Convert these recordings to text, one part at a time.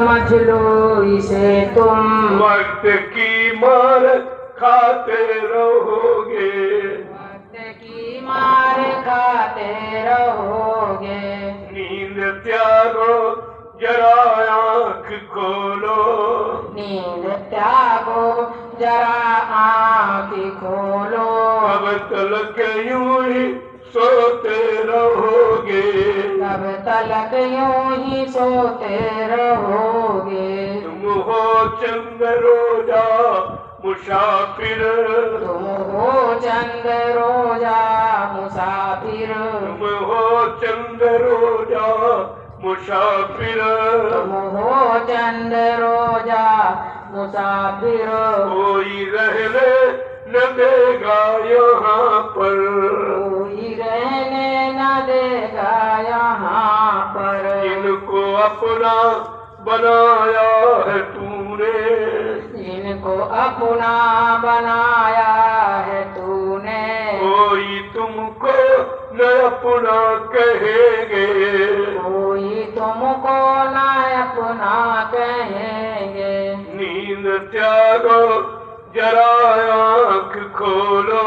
समझ लो इसे तुम, वक्त की मार खाते रहोगे, वक्त की मार खाते रहोगे। नींद त्यागो जरा आँख खोलो, नींद त्यागो जरा आँख खोलो, अब तलक यूं ही सोते रहोगे, तब तलक यूं ही सोते रहोगे। तुम हो चंद रोजा मुसाफिर, तुम हो चंद रोजा मुसाफिर, तुम हो चंद रोजा मुसाफिर, तुम हो चंद रोजा मुसाफिर। कोई रहने न देगा यहाँ पर, कोई रहने न देगा यहाँ पर। इनको अपना बनाया है तूने, इनको अपना बनाया है तूने, कोई तुमको न अपना कहेंगे, कोई तुमको न अपना कहेंगे। नींद त्यागो जरा आँख खोलो,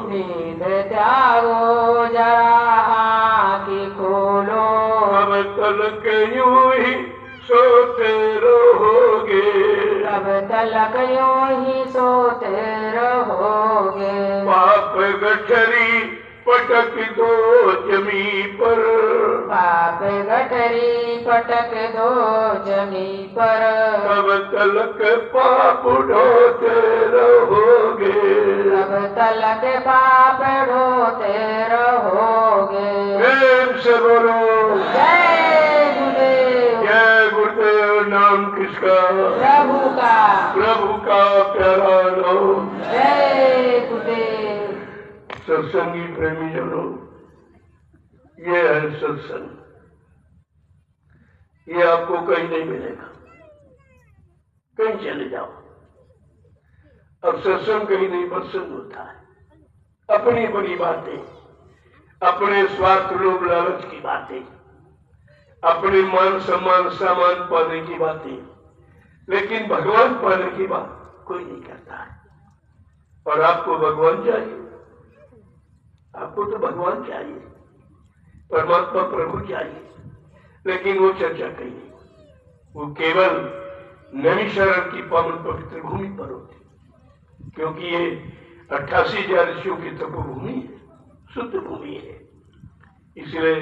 नींद त्यागो जरा आँख खोलो, अब तलक यूं ही सोते रहोगे, तब तलक यूं ही सोते रहोगे। पाप गठरी पटक दो जमी पर, पाप गठरी पटक दो जमी पर, तब तलक पाप ढोते रहोगे, तब तलक पाप ढोते रहोगे। प्रेम से बोलो जय गुरुदेव। जय गुरुदेव। नाम किसका? प्रभु का। प्रभु का प्यारा नाम। जय गुरुदेव। सत्संगी प्रेमी जनों, ये है सत्संग, ये आपको कहीं नहीं मिलेगा, कहीं चले जाओ। अब सत्संग कहीं नहीं पसंद होता है, अपनी बड़ी बातें, अपने स्वार्थ लोभ लालच की बातें, अपने मान सम्मान सामान पाने की बातें, लेकिन भगवान पाने की बात कोई नहीं करता है। और आपको भगवान चाहिए, आपको तो भगवान चाहिए, परमात्मा प्रभु चाहिए, लेकिन वो चर्चा कहीं नहीं, वो केवल नैमिषारण्य की पावन पवित्र भूमि पर होती, क्योंकि ये 88,000 ऋषियों की तपोभूमि है, शुद्ध भूमि है, इसलिए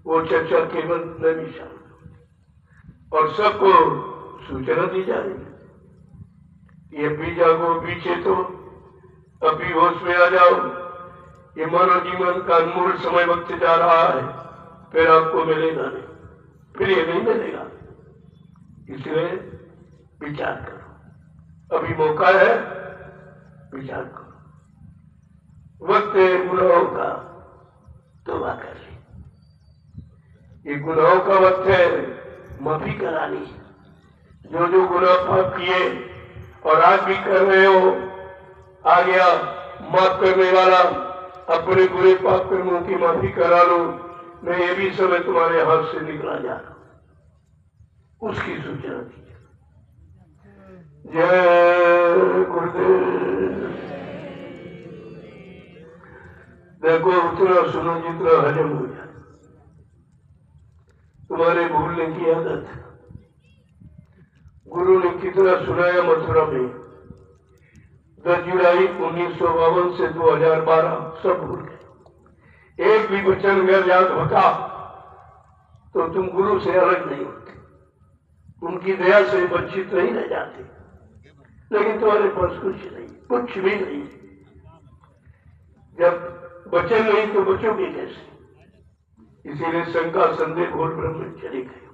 वो चर्चा केवल नैमिषारण्य और सबको सूचना दी जा रही है। ये भी जागो, पीछे तो अभी होश में आ जाओ, ये मानव जीवन का अनमोल समय वक्त जा रहा है, फिर आपको मिलेगा नहीं, फिर ये नहीं मिलेगा, इसलिए विचार करो, अभी मौका है, विचार करो। वक्त है गुनाहों का, तौबा कर ले, ये गुनाहों का वक्त है, माफी करानी। जो जो गुनाह पाप किए और आज भी कर रहे हो, आ गया माफ करने वाला, अपने बुरे पाप कर्मों की माफी करा लो, मैं ये भी समय तुम्हारे हाथ से निकला जा रहा हूं, उसकी सूचना दीजिए। जय गुरुदेव। देखो उतना सुनो जितना हजम हो जाए, तुम्हारे भूलने की आदत है। गुरु ने कितना सुनाया मथुरा में, 10 जुलाई 1952 से 2012 सब भूल गए। एक भी वचन अगर याद होता तो तुम गुरु से अलग नहीं होते, उनकी दया से वंचित नहीं रह जाते, लेकिन तुम्हारे पास कुछ नहीं, कुछ भी नहीं। जब वचन नहीं तो बचोगे कैसे? इसीलिए शंका संदेह घोर ब्रह्मचर्य गए।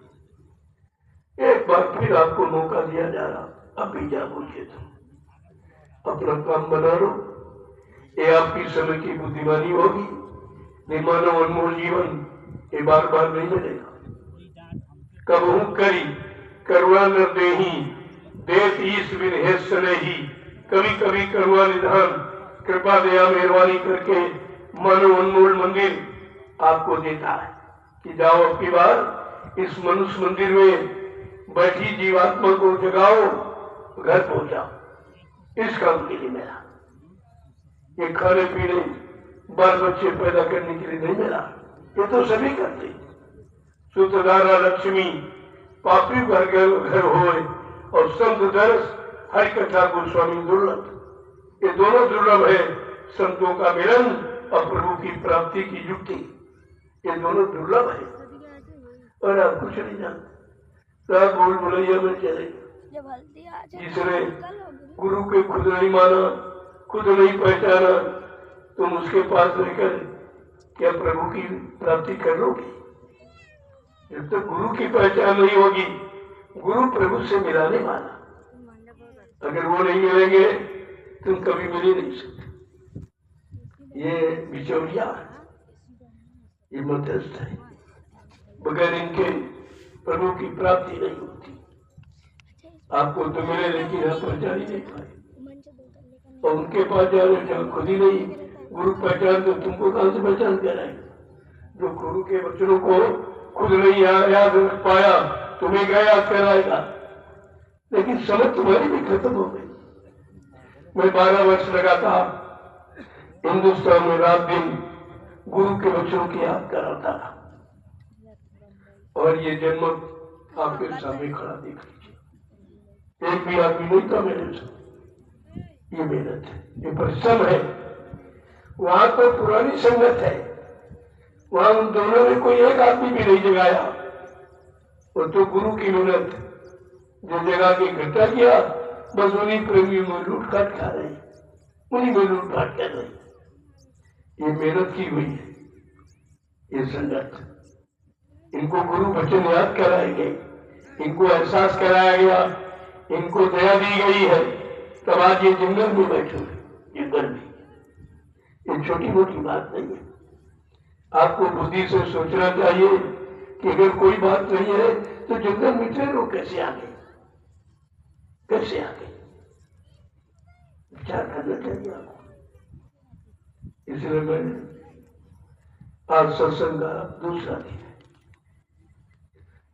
एक बार फिर आपको मौका दिया जा रहा, अभी जागोगे तुम, अपना काम बना लो, ये आपकी समय की बुद्धिमानी होगी। मानव अनमोल जीवन ये बार बार नहीं मिलेगा। कबहू करी करुणा न देही, देत ईश विनहेश नहीं, कभी कभी करुणा निधान, कृपा दया मेहरबानी करके मानव अनमोल मंदिर आपको देता है कि जाओ अब की बार इस मनुष्य मंदिर में बैठी जीवात्मा को जगाओ, घर पहुंचाओ। इस काम के लिए मिला। ये खाने पीने बाल बच्चे पैदा करने के लिए नहीं मिला। ये तो सभी करते। सूत्रधारा लक्ष्मी पापी घर होए और संत दर्श हरि कथा गोस्वामी दुर्लभ। ये दोनों दुर्लभ है। संतों का मिलन और प्रभु की प्राप्ति की युक्ति, ये दोनों दुर्लभ है। और आप कुछ नहीं जानते। आप बोल बुलैया में चले, जिसने गुरु के खुद नहीं माना, खुद नहीं पहचाना, तुम उसके पास रहकर क्या प्रभु की प्राप्ति कर लोगे? जब तक गुरु की पहचान नहीं होगी, गुरु प्रभु से मिलाने वाला, अगर वो नहीं मिलेंगे तुम कभी मिल ही नहीं सकते। ये बिचौलिया है, ये मध्यस्थ है। बगैर इनके प्रभु की प्राप्ति नहीं होती। आपको तो मिले लेकिन आप पहचान ही नहीं पाए। और उनके पास जा रहे जब खुद ही नहीं गुरु पहचान, तो तुमको कहां से पहचान कराएगा? जो गुरु के वचनों को खुद नहीं याद रख पाया, तुम्हें क्या याद कराएगा? लेकिन समझ तुम्हारी भी खत्म हो गई। मैं 12 वर्ष लगातार हिंदुस्तान में रात दिन गुरु के वचनों की याद कराता था। और ये जन्म आपके सामने खड़ा देख लीजिए। एक भी आदमी नहीं था मेरे साथ। ये मेहनत है, ये परिश्रम है। वहां तो पुरानी संगत है, वहां उन दोनों ने कोई एक आदमी भी नहीं जगाया। वो तो गुरु की मेहनत, जो जगा के इकट्ठा किया, बस उन्हीं प्रेमियों में लूट काट खा रहे, उन्हीं में लूट काट कर रहे। ये मेहनत की हुई है ये संगत। इनको गुरु वचन याद कराए गए, इनको एहसास कराया गया, इनको दया दी गई है, तब आज ये जंगल में बैठे हुए, जंगल में। ये छोटी मोटी बात नहीं है। आपको बुद्धि से सोचना चाहिए कि अगर कोई बात नहीं है तो जंगल में थे लोग कैसे आ गए, कैसे आ गए? विचार करना चाहिए आपको। इसलिए मैंने आज सत्संग का दूसरा दिन है।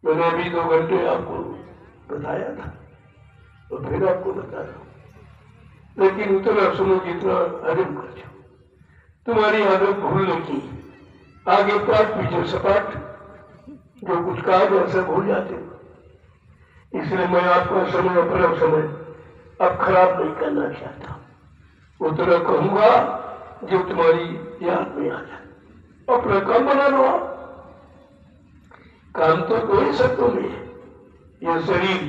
मैंने अभी 2 घंटे आपको बताया था तो फिर आपको बता रहा हूं, लेकिन उतना सुनो जितना हजम कर जाओ। तुम्हारी आदत भूलने की, आगे पाठ पीछे सपाट, जो कुछ कहा वैसा भूल जाते हो। इसलिए मैं आपका समय, अपना समय अब खराब नहीं करना चाहता। उतना कहूंगा जो तुम्हारी याद में आ जाए। अपना काम बना लो आप। काम तो 2 ही शब्दों में है। यह शरीर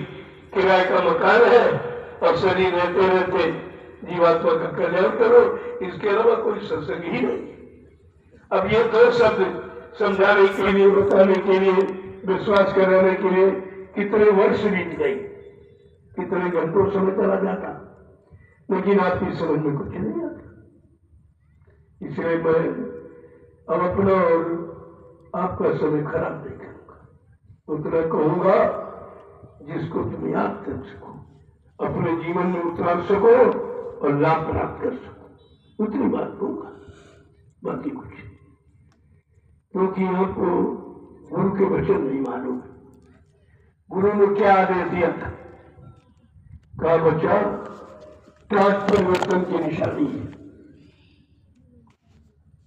किराए का मकान है और शरीर रहते रहते जीवात्मा का कल्याण करो, इसके अलावा कोई सत्संग ही नहीं। अब ये 2 शब्द समझाने के लिए, बताने के लिए, विश्वास कराने के लिए कितने वर्ष बीत गए, कितने घंटों समय चला जाता, लेकिन आपकी समझ में कुछ नहीं आता। इसलिए मैं अब अपना और आपका समय खराब नहीं करूंगा। उतना कहूंगा जिसको तुम याद कर सको, अपने जीवन में उतार सको और लाभ प्राप्त कर सको, उतनी बात कहूंगा, बाकी कुछ। क्योंकि आपको गुरु के वचन नहीं मालूम। गुरु ने क्या आदेश दिया था? कहा बच्चा, टाट परिवर्तन की निशानी है।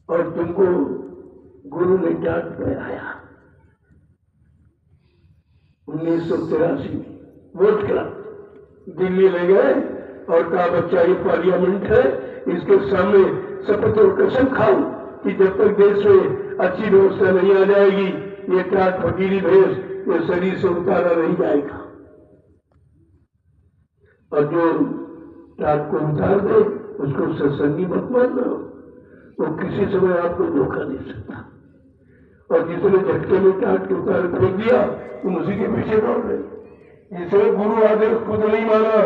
और तुमको गुरु ने टाट पहनाया 1983 में वोट क्लब दिल्ली ले गए और कहा बच्चा ये पार्लियामेंट है, इसके सामने शपथ और कसम खाओ कि जब तक देश में अच्छी व्यवस्था नहीं आ जाएगी, ये टाट फकीरी भेष ये शरीर से उतारा नहीं जाएगा। और जो टाट को उतार दे उसको सत्संगी मत मानना, वो किसी समय आपको धोखा दे सकता। और जिसने झटके में टाट के उतार फेंक दिया तुम उसी के पीछे दौड़ रहे। जिसने गुरु आदेश खुद नहीं माना,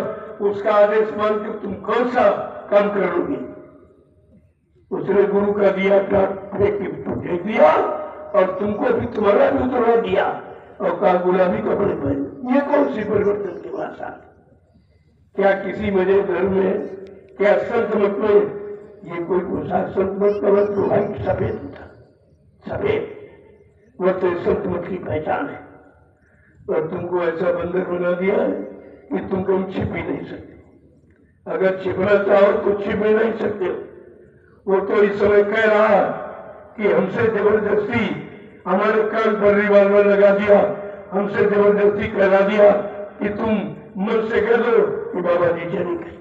उसका आदेश मानकर तुम कौन सा काम करोगे? उसने गुरु का दिया टाट फेंक दिया और तुमको भी तुम्हारा भी उतरवा दिया और कहा गुलाबी कपड़े पहने। ये कौन सी परिवर्तन की भाषा? क्या किसी मजे धर्म में, क्या संत मत में ये कोई पोशाक संत मत का मत तो भाई सफेद था, सफेद वो तो संत मत की पहचान है। और तुमको ऐसा बंदर बना दिया है कि तुम कहीं छिप ही नहीं सकते। अगर छिपना चाहो तो छिप भी नहीं सकते। वो तो इस समय कह रहा है कि हमसे जबरदस्ती हमारे कान पर रिवॉल्वर लगा दिया, हमसे जबरदस्ती करा दिया कि तुम मन से कह दो कि बाबा जी चली गई।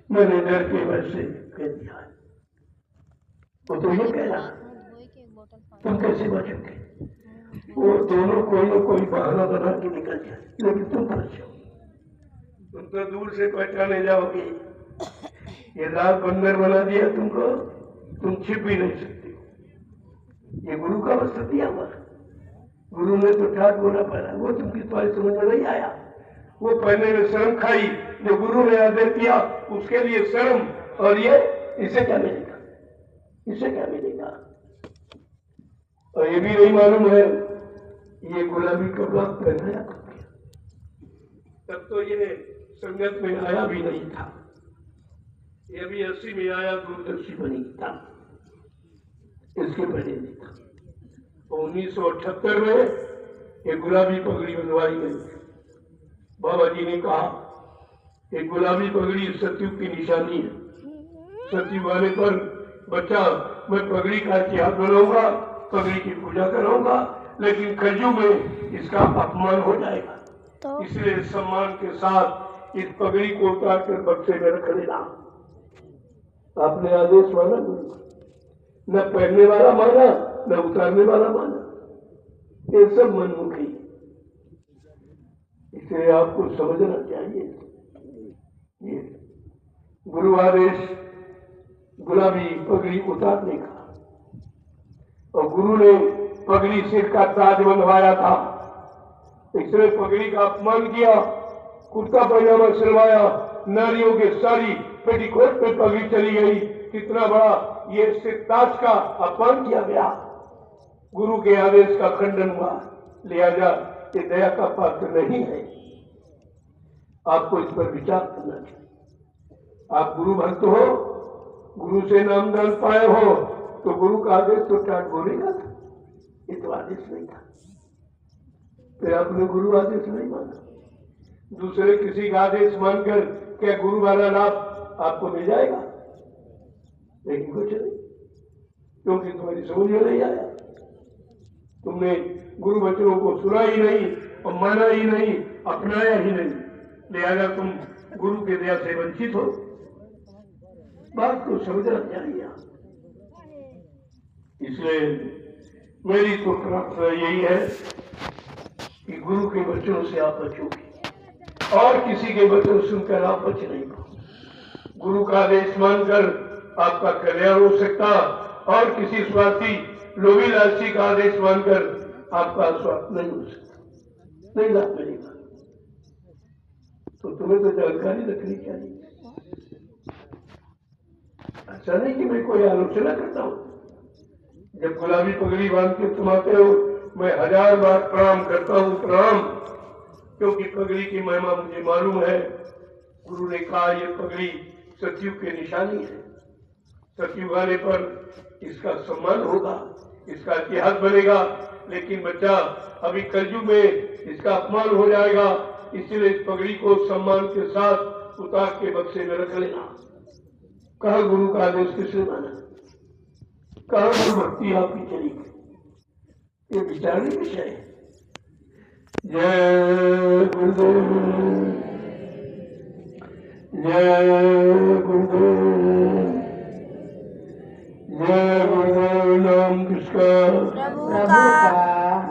मैंने डर के वैसे कह दिया है। वो तो ये कह रहा तुम कैसे बचोगे? वो दोनों कोई ना कोई बहाना बना के निकल जाए, लेकिन तुम फंस जाओ। तुम तो दूर से पहचाने जाओगे। ये लाल बंदर बना दिया तुमको, तुम छिप भी नहीं सकते। ये गुरु का वस्त्र दिया हुआ। गुरु ने तो ठाट बोला पहना, वो तुमकी तुम्हारी समझ में नहीं आया। वो पहने में शर्म खाई, जो गुरु ने आदेश किया उसके लिए शर्म। और ये इसे क्या मिलेगा? इसे क्या मिलेगा? और ये भी नहीं मालूम है ये गुलाबी कपड़ा पहनाया कब गया। तब तो ये संगत में आया भी नहीं था। ये भी 80 में आया, दूरदर्शी बनी था, इसके पहले नहीं था। 1978 में ये गुलाबी पगड़ी बनवाई गई। बाबा जी ने कहा कि गुलाबी पगड़ी सतयुग की निशानी है। सतयुग आने पर बच्चा मैं पगड़ी का इतिहास बनाऊंगा, पगड़ी की पूजा कराऊंगा, लेकिन कलयुग में इसका अपमान हो जाएगा। तो इसलिए सम्मान के साथ इस पगड़ी को उतार कर बक्से में रख लेना। आपने आदेश माना गुरु, न पहनने वाला माना न उतारने वाला माना, ये सब मनमुखी। इसलिए आपको समझना चाहिए ये गुरु आदेश गुलाबी पगड़ी उतारने का। और गुरु ने पगड़ी सिर का ताज बनवाया था, इसने पगड़ी का अपमान किया, कुर्ता पैजामा सिलवाया, नारियों के सारी पेटीकोट पे पगड़ी चली गई। कितना बड़ा ये सिर ताज का अपमान किया गया। गुरु के आदेश का खंडन हुआ, लिहाजा ये दया का पात्र नहीं है। आपको इस पर विचार करना चाहिए। आप गुरु भक्त हो, गुरु से नामदान पाए हो, तो गुरु का आदेश तो टाट बोलेगा था, ये तो आदेश नहीं था। फिर आपने गुरु आदेश नहीं माना, दूसरे किसी का आदेश मानकर क्या गुरु वाला लाभ आपको मिल जाएगा? लेकिन कुछ नहीं, क्योंकि तुम्हारी समझ में नहीं आया। तुमने गुरु वचनों को सुना ही नहीं और माना ही नहीं, अपनाया ही नहीं, लिहाजा तुम गुरु के दया से वंचित हो। बात को समझना चाहिए। इसलिए मेरी तो प्रार्थना यही है कि गुरु के वचनों से आप बचोगे और किसी के वचन सुनकर आप बच नहीं पाओ। गुरु का आदेश मानकर आपका कल्याण हो सकता और किसी स्वार्थी लोभी लालची का आदेश मानकर आपका स्वार्थ नहीं हो सकता, नहीं लाभ मिलेगा। तो तुम्हें तो जानकारी रखनी चाहिए। ऐसा नहीं कि मैं कोई आलोचना करता हूं। जब गुलाबी पगड़ी बांध के तुम आते हो, मैं 1000 बार प्रणाम करता हूं, प्रणाम, क्योंकि पगड़ी की महिमा मुझे मालूम है। गुरु ने कहा यह पगड़ी सतयुग की निशानी है। सतयुग आने पर इसका सम्मान होगा, इसका इतिहास बनेगा। लेकिन बच्चा अभी कलयुग में इसका अपमान हो जाएगा, इसलिए इस पगड़ी को सम्मान के साथ उतार के बक्से में रख लेना। कहा गुरु का आदेश किसने माना? कहा गुरु भक्ति आपकी चली गई? ये विचारने विषय है। जय गुरुदेव, जय गुरुदेव, जय गुरुदेव। नाम किसका? प्रभु का।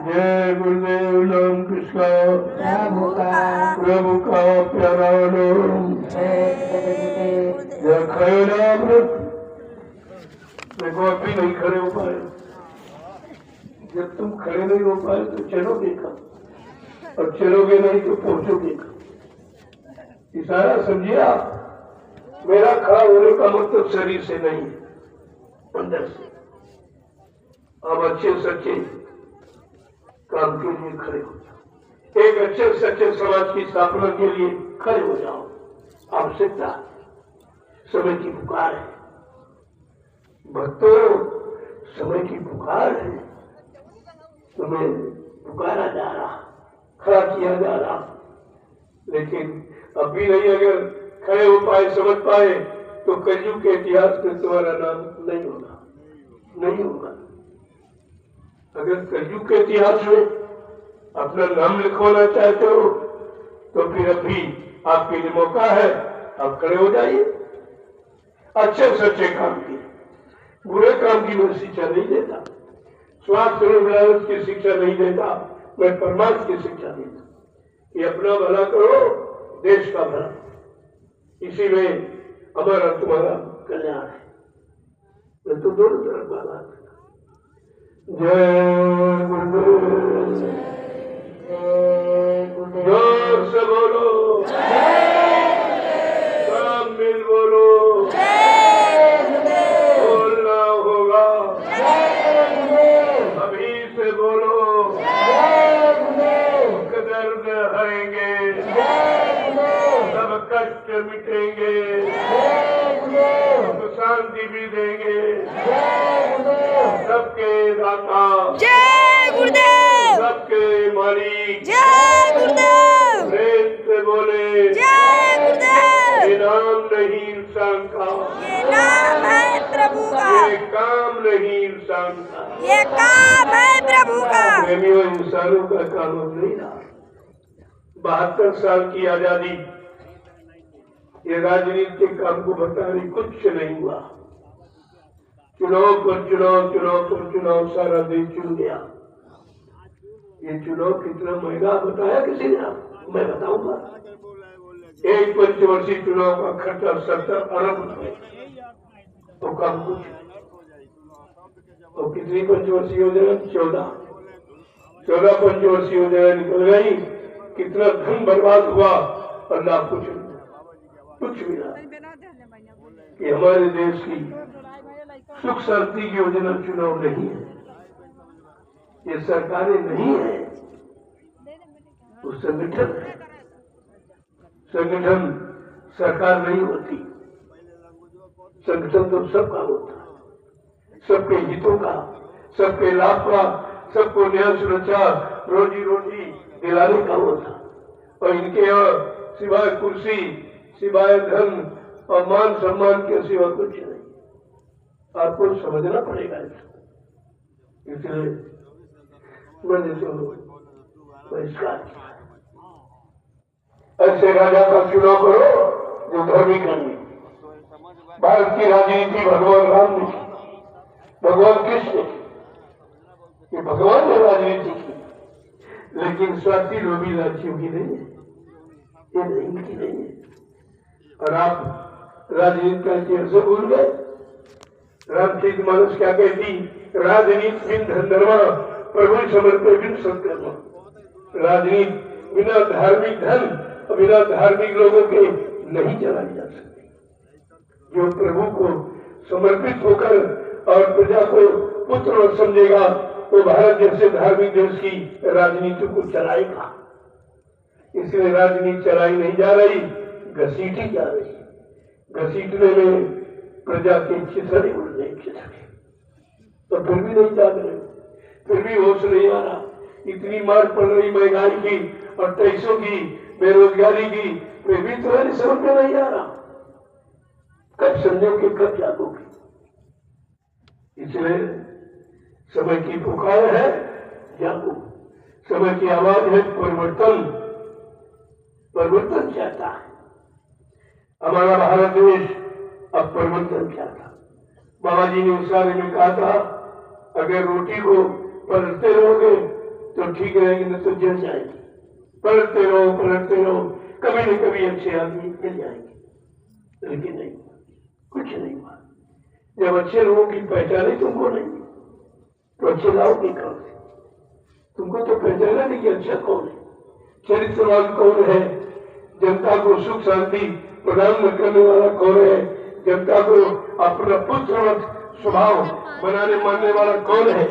जय गुरुदेव। नाम किसका? प्रभु का। प्रभु का प्यारा नाम। जय खड़े नाम रख। देखो अभी नहीं खड़े हो पाए। जब तुम खड़े नहीं हो पाए तो चलोगे कहाँ? और चलोगे नहीं तो पहुंचोगे कहाँ? इशारा समझिए आप। मेरा खड़ा होने का मतलब शरीर से नहीं, अंदर से। अब अच्छे सच्चे काम के लिए खड़े हो जाओ। एक अच्छे सच्चे समाज की स्थापना के लिए खड़े हो जाओ। आवश्यकता, समय की पुकार है भक्तों, समय की पुकार है। तुम्हें पुकारा जा रहा, खड़ा किया जा रहा, लेकिन अब भी नहीं अगर खड़े हो पाए, समझ पाए, तो कलयुग के इतिहास में तुम्हारा नाम नहीं होगा, नहीं होगा। अगर कलयुग के इतिहास में अपना नाम लिखवाना चाहते हो तो फिर अभी आपके लिए मौका है, आप खड़े हो जाइए। अच्छे सच्चे काम की, बुरे काम की मैं शिक्षा नहीं देता, स्वार्थ विलास की शिक्षा नहीं देता, मैं परमार्थ की शिक्षा देता कि अपना भला करो, देश का भला, इसी में हमारा तुम्हारा कल्याण है। मैं तो दोनों तरफ बात। जय गुरुदेव, जोर से बोलो, सब मिल बोलो, बोलना होगा, अभी से बोलो, दर्द हरेंगे, सब कष्ट मिटेंगे, शांति भी देंगे, सबके दाता जय गुरुदेव, सबके मालिक जय गुरुदेव, प्रेम से बोले, जय गुरुदेव। ये नाम नहीं इंसान का, ये नाम है प्रभु का, ये काम नहीं इंसान का, ये काम है प्रभु का। प्रेमियों, इंसानों का कानून नहीं रहा। 72 साल की आजादी, ये राजनीतिक आपको बता रही, कुछ नहीं हुआ। चुनाव पर चुनाव, चुनाव पर चुनाव, सारा देश चुन गया। ये चुनाव कितना महंगा बताया किसी ने? मैं बताऊंगा। एक पंचवर्षीय चुनाव का खर्चा 70 अरब रुपए, तो कम कुछ। तो कितनी पंचवर्षीय योजना? 14 पंचवर्षीय योजना निकल गई। कितना धन बर्बाद हुआ और लाभ कुछ मिला। कि हमारे देश की सुख शांति की योजना चुनाव नहीं है, ये सरकारें नहीं है, वो संगठन है। संगठन सरकार नहीं होती, संगठन तो सबका होता है, सबके हितों का, सबके लाभ का, सबको न्याय सुरक्षा रोजी रोटी दिलाने का होता। और इनके यहाँ सिवाय कुर्सी, सिवाय धन और मान सम्मान के सिवा कुछ नहीं। आपको समझना पड़ेगा इसको। इसलिए मैंने तो बहिष्कार किया। ऐसे राजा का चुनाव करो जो धर्मी करनी। भारत की राजनीति भगवान राम ने की, भगवान कृष्ण ने की, ये भगवान ने राजनीति की, लेकिन स्वार्थी लोभी लालचियों की नहीं है, ये नहीं की नहीं है। और आप राजनीति का इतिहास भूल गए। रामचरित मानस क्या कहती? राजनीति बिन धर्म प्रभु समर्पण बिन सत्कर्म। राजनीति बिना धार्मिक धन और बिना धार्मिक लोगों के नहीं चलाई जा सकती। जो प्रभु को समर्पित होकर और प्रजा को पुत्र समझेगा, वो भारत जैसे धार्मिक देश की राजनीति को चलाएगा। इसलिए राजनीति चलाई नहीं जा रही, घसीटी जा रही। घसीटने में प्रजा के चिथड़े उड़ने, चिथड़े तो फिर भी नहीं जाग रहे, फिर भी होश नहीं आ रहा। इतनी मार पड़ रही महंगाई की और टैक्सों की, बेरोजगारी की, फिर भी तुम्हारी समझ में नहीं आ रहा। कब समझोगे, कब जागोगे? इसलिए समय की पुकार है, जागो। समय की आवाज है, परिवर्तन। परिवर्तन चाहता है हमारा भारत देश। अब परिवर्तन चाहता। बाबा जी ने उस बारे में कहा था, अगर रोटी को पलटते रहोगे तो ठीक रहेगी, नहीं तो जल जाएगी। पलटते रहो, कभी न कभी अच्छे आदमी मिल जाएंगे। लेकिन नहीं, कुछ नहीं हुआ। जब अच्छे लोगों की पहचान ही तुमको नहीं, तो अच्छे लाओगे कौन से? तुमको तो पहचाना नहीं कि अच्छा कौन है, चरित्रवान कौन है, जनता को सुख शांति प्रदान करने वाला कौन है, जनता को अपना पुत्रवत स्वभाव बनाने मानने वाला कौन है,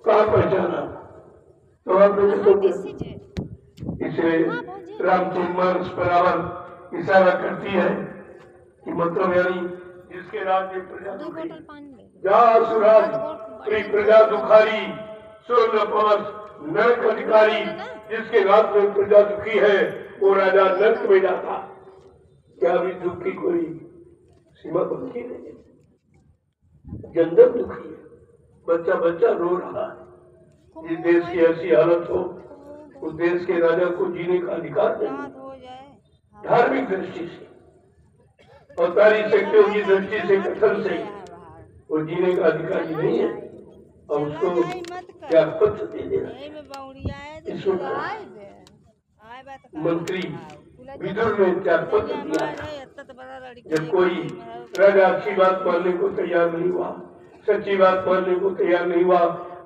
कहाँ पहचाना? तो आप इसलिए रामचरित मानस बराबर इशारा करती है कि मतलब यानी जिसके राज्य प्रजा दुखी, जा सुराज प्रजा दुखारी, स्वर्ग पवस नरक अधिकारी जिसके हाथ में प्रजा दुखी है वो राजा नरक में जाता। क्या अभी दुख की कोई सीमा बनती नहीं? जनधन दुखी है, बच्चा बच्चा रो रहा है। जिस देश की ऐसी हालत हो उस देश के राजा को जीने का अधिकार नहीं। धार्मिक दृष्टि से और तारीख शक्तियों की दृष्टि से कथन से वो जीने का अधिकारी नहीं है और उसको क्या पत्र दे देना। इसमें मंत्री विदुर ने त्याग पत्र दिया था। जब कोई राजा अच्छी बात मानने को तैयार नहीं हुआ, सच्ची बात मानने को तैयार नहीं हुआ,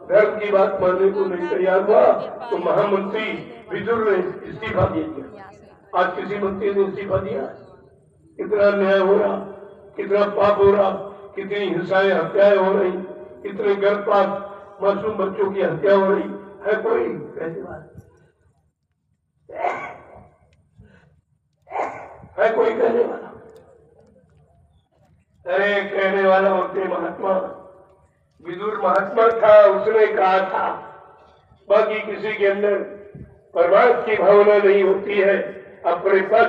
धर्म की बात मानने को नहीं तैयार हुआ, तो महामंत्री विदुर ने इस्तीफा दे दिया। आज किसी मंत्री ने इस्तीफा दिया? कितना अन्याय हो रहा, कितना पाप हो रहा, कितनी हिंसाएं हत्याएं हो रही, कितने गर्भपात मासूम बच्चों की हत्या हो रही है। कोई कहने वाला है? कोई कहने वाला? अरे कहने वाला होते महात्मा। विदुर महात्मा था, उसने कहा था। बाकी किसी के अंदर परमार्थ की भावना नहीं होती है। अपने पद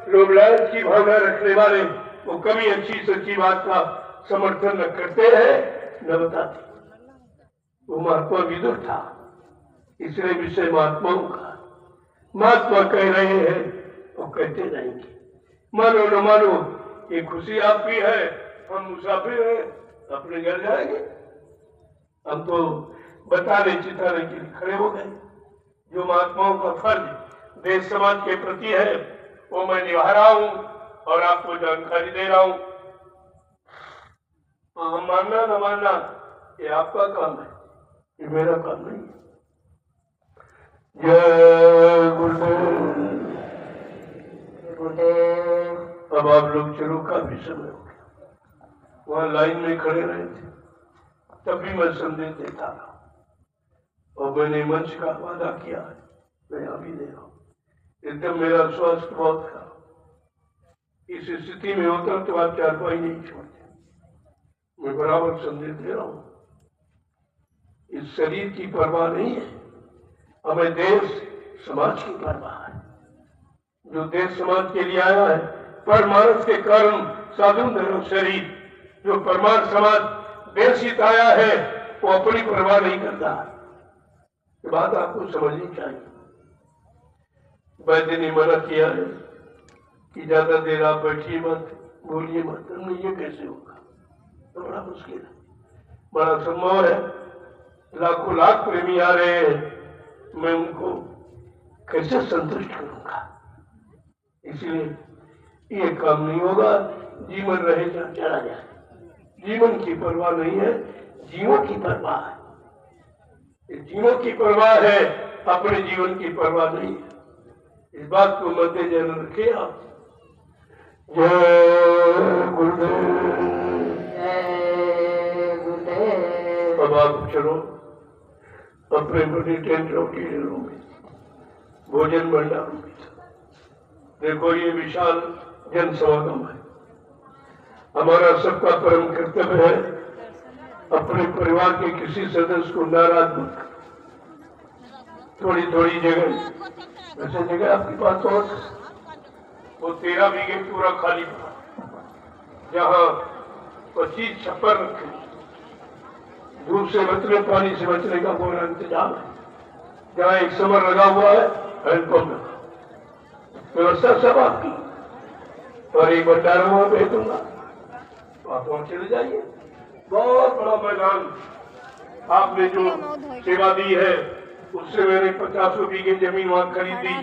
लोभ लालच की भावना रखने वाले वो कभी अच्छी सच्ची बात का समर्थन न करते हैं न बताते। वो महात्मा विदुर था, इसलिए विषय महात्माओं का। महात्मा कह रहे हैं वो कहते रहेंगे, मानो न मानो ये खुशी आपकी है, हम मुसाफिर हैं, अपने घर जाएंगे। हम तो बताने चिताने के लिए खड़े हो गए। जो महात्माओं का फर्ज देश समाज के प्रति है वो मैं निभा रहा हूं और आपको जानकारी दे रहा हूं। मानना न मानना ये आपका काम है, ये मेरा काम नहीं है। जय गुरुदेव। अब आप लोग चलो, काफी समय हो गया। वहां लाइन में खड़े रहे थे, तभी मैं संदेश देता रहा और मैंने मंच का वादा किया है, मैं यहां भी दे रहा हूं। एकदम मेरा स्वास्थ्य बहुत खराब, इस स्थिति में होता तो आप चारपाई नहीं छोड़ते। मैं बराबर संदेश दे रहा हूं, इस शरीर की परवाह नहीं है, हमें देश समाज की परवाह है। जो देश समाज के लिए आया है, परमार्थ के कारण साधु धर्म शरीर, जो परमार्थ समाज देश हित आया है वो अपनी परवाह नहीं करता। ये बात आपको समझनी चाहिए। वैद्य ने मना किया है कि ज्यादा देर आप बैठिए मत, बोलिए मत। ये कैसे होगा? तो बड़ा मुश्किल है, बड़ा संभव है। लाखों लाख प्रेमी आ रहे हैं, मैं उनको कैसे संतुष्ट करूंगा? इसलिए ये काम नहीं होगा। जीवन रहे चला जाए, जीवन की परवाह नहीं है, जीवों की परवाह है। जीवों की परवाह है, अपने जीवन की परवाह नहीं है। इस बात को मद्देनजर रखिए आप। जय गुरुदेव। अब आप चलो अपने बड़ी टेंट रोटी में, भोजन भंडार में। देखो ये विशाल जन समागम है। हमारा सबका परम कर्तव्य है अपने परिवार के किसी सदस्य को नाराज मत करो। थोड़ी थोड़ी जगह, वैसे जगह आपके पास और वो 13 बीघे पूरा खाली पड़ा, जहाँ 25 छप्पर रखे, धूप से बचने पानी से बचने का पूरा इंतजाम है। जहाँ एक समर लगा हुआ है, हैंडपंप लगा, व्यवस्था सब आपकी। और एक भंडारा वहां भेज दूंगा, आप वहां चले जाइए। बहुत बड़ा मैदान, आपने जो सेवा दी है उससे मैंने 50 बीघे जमीन वहां खरीदी।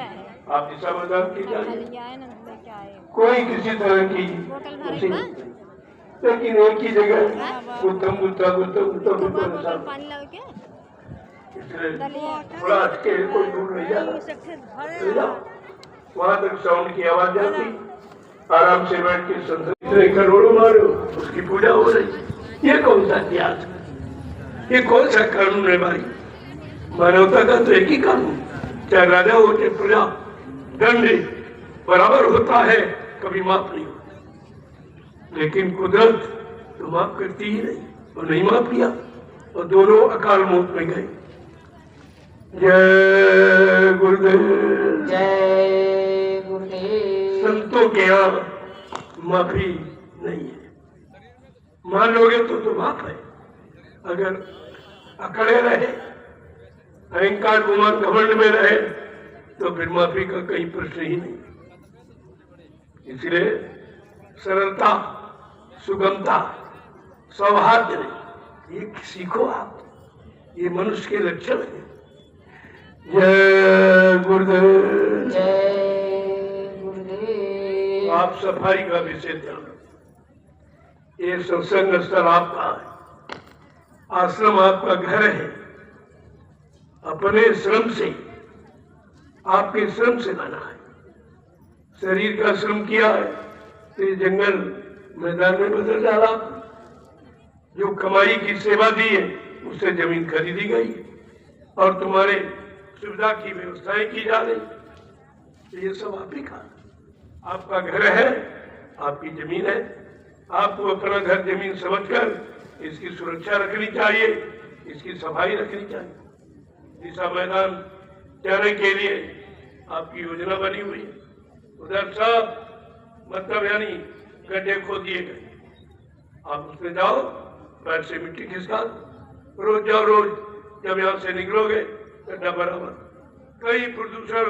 आप दिशा मैदान की जाइए, कोई किसी तरह की खुशी नहीं, लेकिन एक ही जगह उत्तम इसलिए थोड़ा हटके, कोई दूर नहीं जाना। वहां तक साउंड की आवाज जाती, आराम से बैठ के संतोष करोड़ों मारो, उसकी पूजा हो रही। ये कौन सा इतिहास है? ये कौन सा कानून है भाई? मानवता का तो एक ही कानून, चाहे राजा हो चाहे प्रजा, दंड बराबर होता है, कभी माफ नहीं होता। लेकिन कुदरत तो माफ करती ही नहीं, और नहीं माफ किया और दोनों अकाल मौत में गए। जय गुरुदेव। जय गुरुदेव। संतों के यहाँ माफी नहीं है। मान लोगे तो माफ है। अगर अकड़े रहे, अहंकार गुमान घमंड में रहे, तो फिर माफी का कहीं प्रश्न ही नहीं। इसलिए सरलता, सुगमता, सौहार्द ये सीखो आप। ये मनुष्य के लक्षण है। जय गुरुदेव। जय गुरुदेव। आप सफाई का विषय ध्यान रखो। ये सत्संग स्थल आपका है, आश्रम आपका घर है। अपने श्रम से, आपके श्रम से बना है। शरीर का श्रम किया है तो ये जंगल मैदान में बदल डाला। जो कमाई की सेवा दी है उससे जमीन खरीदी गई और तुम्हारे सुविधा की व्यवस्थाएं की जा रही। तो ये सब आप ही का, आपका घर है, आपकी जमीन है। आपको अपना घर जमीन समझकर इसकी सुरक्षा रखनी चाहिए, इसकी सफाई रखनी चाहिए। ऐसा मैदान जाने के लिए आपकी योजना बनी हुई है। उधर सब मतलब यानी गड्ढे खोद दिए गए। आप उसमें जाओ, पैर से मिट्टी खिसका, रोज जाओ। रोज जब यहाँ से निकलोगे गड्ढा बराबर, कहीं प्रदूषण,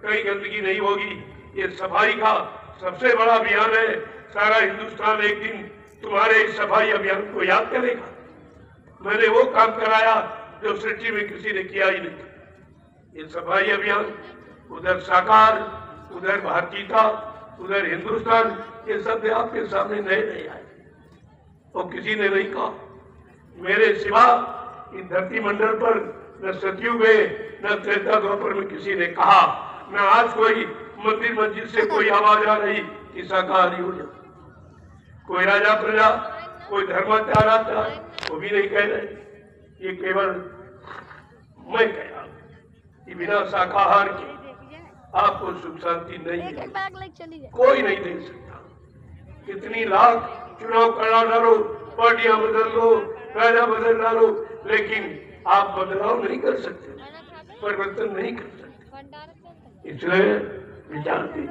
कहीं गंदगी नहीं होगी। ये सफाई का सबसे बड़ा अभियान है। सारा हिंदुस्तान एक दिन तुम्हारे इस सफाई अभियान को याद करेगा। मैंने वो काम कराया जो सृष्टि में किसी ने किया ही नहीं। ये सफाई अभियान, उधर साकार, उधर भारतीयता, उधर हिंदुस्तान, ये सब आपके सामने नए नए आए और किसी ने नहीं कहा। मेरे सिवा इस धरती मंडल पर न सतयुग में न त्रेता द्वापर में किसी ने कहा, न आज कोई मंदिर मस्जिद से कोई आवाज आ रही कि शाकाहारी हो जाओ। कोई राजा प्रजा, कोई धर्माचार्य, वो भी नहीं कह रहे। ये केवल मैं कह रहा हूं कि बिना शाकाहार के आपको सुख शांति नहीं है। कोई नहीं दे सकता। कितनी लाख चुनाव करा डालो, पार्टियां बदल दो, राजा बदल डालो, लेकिन आप बदलाव नहीं कर सकते, परिवर्तन नहीं कर सकते। इसलिए विचार दी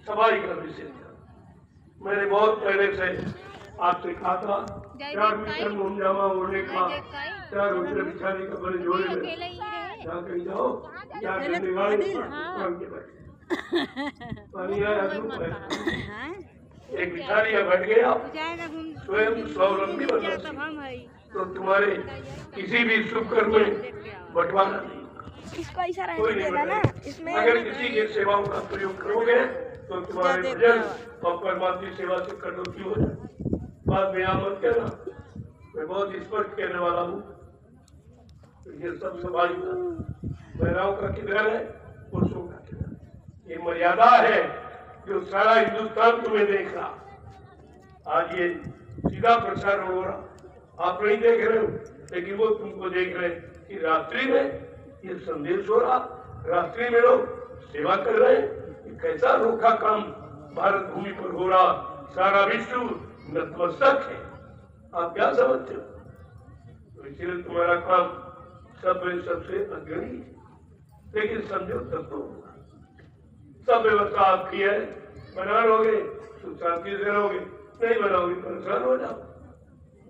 सफाई का विषय। मैंने बहुत पहले से आपसे कहा था 4 मीटर मुंजामा ओढ़ने का, 4 मीटर बिछाने का बड़े जोड़े में। जहाँ कहीं जाओ, क्या करने वाले के बैठे पानी आया एक बिछारिया बैठ गया, स्वयं स्वावलंबी बना। तो तुम्हारे किसी भी शुभ कर्म में बंटवारा नहीं। इसको इशारा कोई नहीं देना ना, इसमें अगर किसी की सेवाओं का प्रयोग करोगे तो तुम्हारे भजन और परमात्मा सेवा से कटौती हो जाए। बात में मत कहना, मैं बहुत स्पष्ट कहने वाला हूँ। ये सब सफाई महिलाओं का किधर है, पुरुषों का किधर। ये मर्यादा है जो सारा हिंदुस्तान तुम्हें देख रहा। आज ये सीधा प्रसारण हो रहा, आप नहीं देख रहे हो, लेकिन वो तुमको देख रहे हैं कि रात्रि में ये संदेश हो रहा। रात्रि में लोग सेवा कर रहे हैं। कैसा अनोखा काम भारत भूमि पर हो रहा। सारा विश्व नतमस्तक है। आप क्या समझते हो? तो इसलिए तुम्हारा काम सबसे अग्रणी है, लेकिन समझो तब तो होगा। सब व्यवस्था आपकी है, बना लोगे सुख शांति से रहोगे, नहीं बनाओगे परेशान हो जाओ।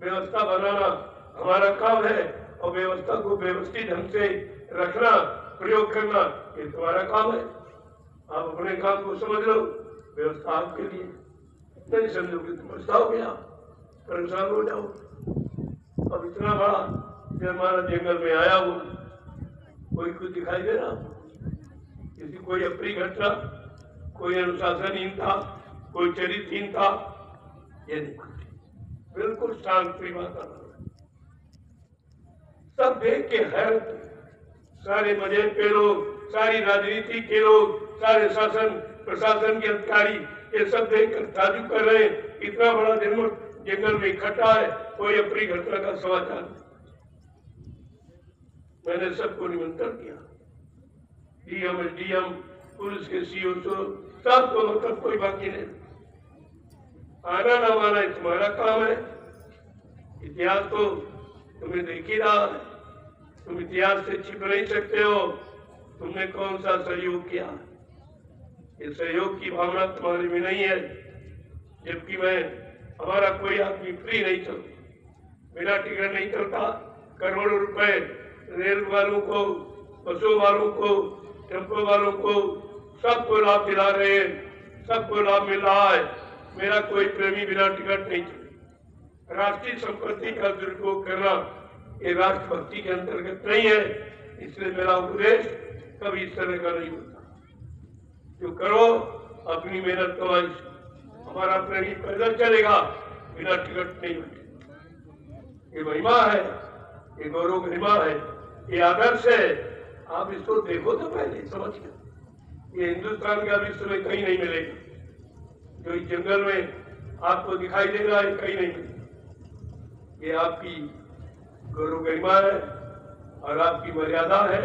व्यवस्था बनाना हमारा काम है और व्यवस्था को व्यवस्थित ढंग से रखना, प्रयोग करना, ये तुम्हारा काम है। आप अपने काम को समझ लो, व्यवस्था आपके लिए। नहीं समझोगे तो पछताओगे, आप परेशान हो जाओ। अब इतना बड़ा हमारा जंगल में आया हुआ, कोई कुछ दिखाई दे रहा, किसी कोई अप्रिय घटना, कोई अनुशासनहीनता, कोई चरित्रहीनता, ये नहीं कुछ। बिल्कुल शांत वातावरण, सब देख के हैरत। सारे मजहब के लोग, सारी राजनीति के लोग, सारे शासन प्रशासन के अधिकारी, ये सब देखकर ताजुब कर रहे हैं। इतना बड़ा जंगल में इकट्ठा है, कोई अप्रिय घटना का समाचार। मैंने सबको निमंत्रण किया, डीएम, एसडीएम, पुलिस के सीओ, सबको, मतलब कोई बाकी नहीं। आना ना माना तुम्हारा काम है। इतिहास तो तुम्हें देख ही रहा है। तुम इतिहास से छिप नहीं सकते हो। तुमने कौन सा सहयोग किया? ये सहयोग की भावना तुम्हारे में नहीं है, जबकि हमारा कोई आदमी फ्री नहीं चलता, बिना टिकट नहीं चलता। करोड़ों रुपए रेल वालों को, बसों वालों को, टेम्पो वालों को, सबको लाभ दिला रहे हैं, सबको लाभ मिल रहा है। मेरा कोई प्रेमी बिना टिकट नहीं चले। राष्ट्रीय संपत्ति का दुरुपयोग करना ये राष्ट्रभक्ति के अंतर्गत नहीं है, इसलिए मेरा उपदेश कभी इस तरह का नहीं होता। जो करो अपनी मेहनत कमाई से। हमारा प्रेमी पैदल चलेगा, बिना टिकट नहीं बैठे। ये महिमा है, ये गौरव गरिमा है, ये आदर्श है। आप इसको देखो तो पहले समझ के। ये हिंदुस्तान का विश्व में कहीं नहीं मिलेगा। जो इस जंगल में आपको दिखाई देगा ये कहीं नहीं मिलेगा। ये आपकी गौरव गरिमा है और आपकी मर्यादा है,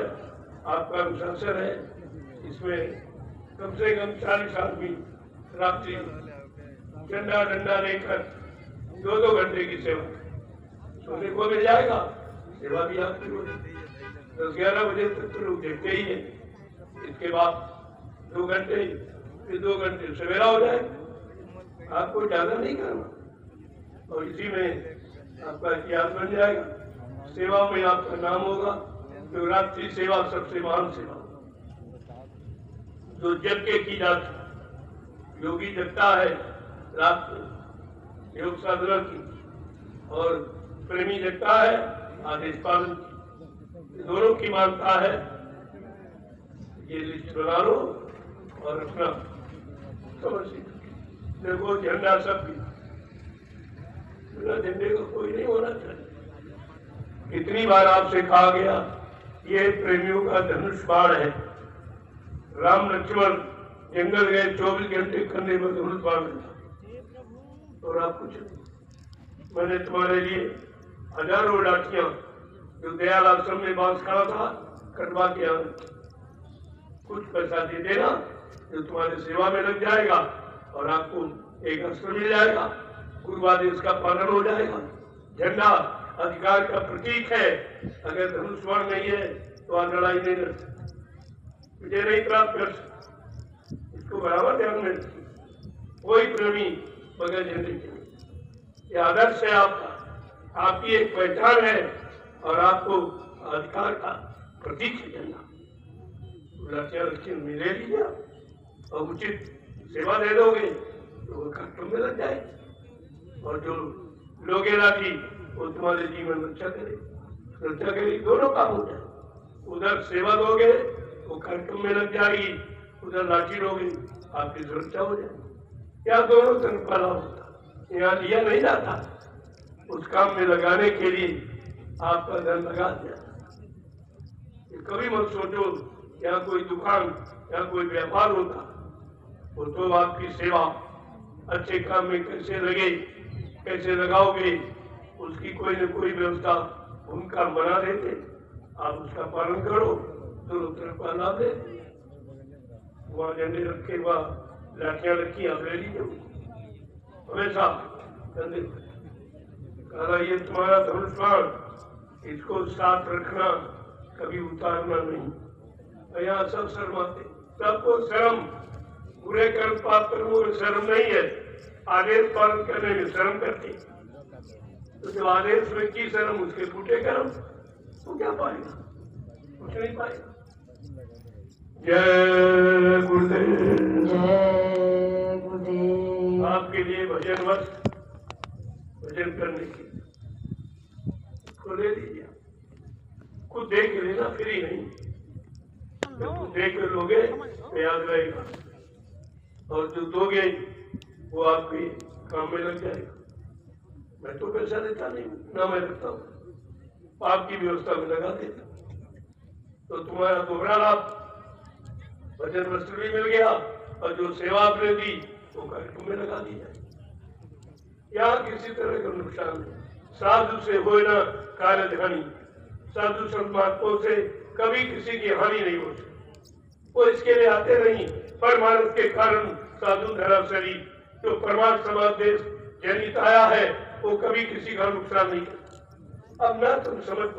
आपका अनुशासन है। इसमें कम से कम 40 आदमी रात्रि झंडा डंडा लेकर 2-2 घंटे की सेवा। सोने को मिल जाएगा, सेवा भी आपकी होगी। 10-11 बजे तक तो लोग देखते ही है। इसके बाद 2 घंटे, फिर 2 घंटे सवेरा हो जाएगा। आपको ज्यादा नहीं करना और इसी में आपका इतिहास बन जाएगा। सेवा में आपका नाम होगा। तो रात्रि सेवा सबसे महान सेवा जो जग के की जाती। योगी जगता है रात को योग साधना की, और प्रेमी जगता है आदेश पालन की। दोनों की मानता है। ये लिस्ट बना लो और अपना समझ देखो। झंडा सब भी, झंडे को कोई नहीं होना चाहिए। कितनी बार आपसे कहा गया ये प्रेमियों का धनुष बाण है। राम लक्ष्मण जंगल गए, 24 घंटे करने में धनुष बाण मिला और आप कुछ। मैंने तुम्हारे लिए हजारों लाठियां जो दयाल आश्रम में बांस खड़ा था कटवा के आ। कुछ पैसा दे देना जो तुम्हारी सेवा में लग जाएगा और आपको एक अस्त्र मिल जाएगा। गुरुवादेश का पालन हो जाएगा। झंडा अधिकार का प्रतीक है। अगर धनुष बाण नहीं है तो आज लड़ाई नहीं लड़ सकते, विजय नहीं प्राप्त कर सकते। इसको बराबर ध्यान में रखिए। कोई प्रेमी बगैर झंडे के। यह आदर्श है आपका, आपकी एक पहचान है और आपको अधिकार का प्रतीक है झंडा। लाठियां रखी ले लीजिए और उचित सेवा दे दोगे तो वो कर्तव्य में लग जाएगी। और जो लोगे लाठी वो तुम्हारे जीवन में रक्षा करे, सुरक्षा करेगी। दोनों काम हो जाए। उधर सेवा दोगे वो कर्तव्य में लग जाएगी, उधर लाठी लोगे आपकी सुरक्षा हो जाएगी। क्या दोनों तरफ का लाभ होता। यहाँ लिया नहीं जाता, उस काम में लगाने के लिए आपका धन लगा दिया। कभी मत सोचो यहाँ कोई दुकान, यहाँ कोई व्यापार होता। वो तो आपकी सेवा अच्छे काम में कैसे लगे, कैसे लगाओगे, उसकी कोई न कोई व्यवस्था उनका बना देते। आप उसका पालन करो, दोनों तरफ का लाभ दे। वहाँ झंडे रखे, वहाँ लाठियां रखी, आप ले लीजिए हमेशा। कहा ये तुम्हारा धनुष बाण, इसको साथ रखना, कभी उतारना नहीं। यहाँ सब शर्माते, सबको शर्म। बुरे कर्म पाप कर्मों में शर्म नहीं है, आदेश पालन करने में शर्म करते। तो जब आदेश में की शर्म, उसके फूटे कर्म, तो क्या पाएगा? कुछ नहीं पाएगा। जय गुरुदेव। जय गुरुदेव। आपके लिए भजन वस्त, भजन करने की को ले लीजिए। खुद देख के लेना, फ्री नहीं। जब खुद देख के लोगे तो याद रहेगा, और जो दोगे वो आपके काम में लग जाएगा। मैं तो पैसा देता नहीं, ना मैं रखता हूँ, आपकी व्यवस्था में लगा देता। तो तुम्हारा दोहरा लाभ, भजन वस्त्र भी मिल गया और जो सेवा आपने दी वो कार्यक्रम में लगा दी जाए। यहाँ किसी तरह का नुकसान नहीं। साधु से हो न कार्य हानि। साधु संत महात्माओं से कभी किसी की हानि नहीं हो सकती। वो इसके लिए आते नहीं, परमानंद के कारण साधु धराशरी जो परमार्थ समाज देश जनित आया है वो कभी किसी का नुकसान नहीं करता। अब ना तुम समझ